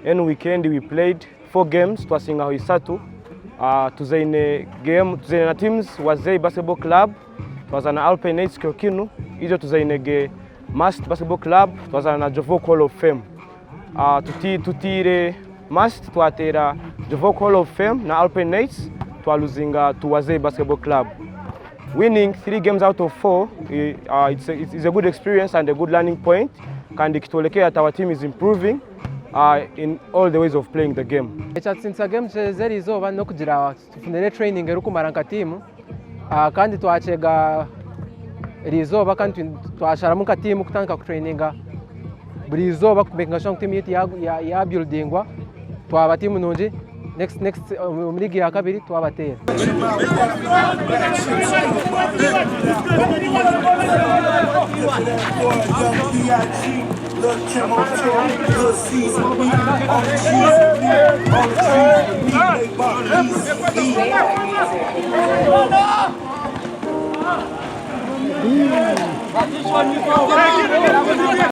And weekend we played 4 games twasinga ho isatu. Tuzaine game tuzaine teams Wazeei Basketball Club twazana Alpinates Kyokinu izo tuzaine Mast Basketball Club twazana Jovok Hall of Fame. Tutire Mast twatera Jovok Hall of Fame na Alpinates twaluzinga to Wazeei Basketball Club. Winning 3 games out of 4 it's a good experience and a good learning point. Kandi kitolekea that our team is improving in all the ways of playing the game. Since game zeri izoba no kugira tufunere training erukumara nka team kandi twachega rizoba kandi twasharamu ka team kutanka ku traininga buri izoba kumenga shong team yetu ya buildingwa twaba team nonje next umligi ya kabiri twabatera.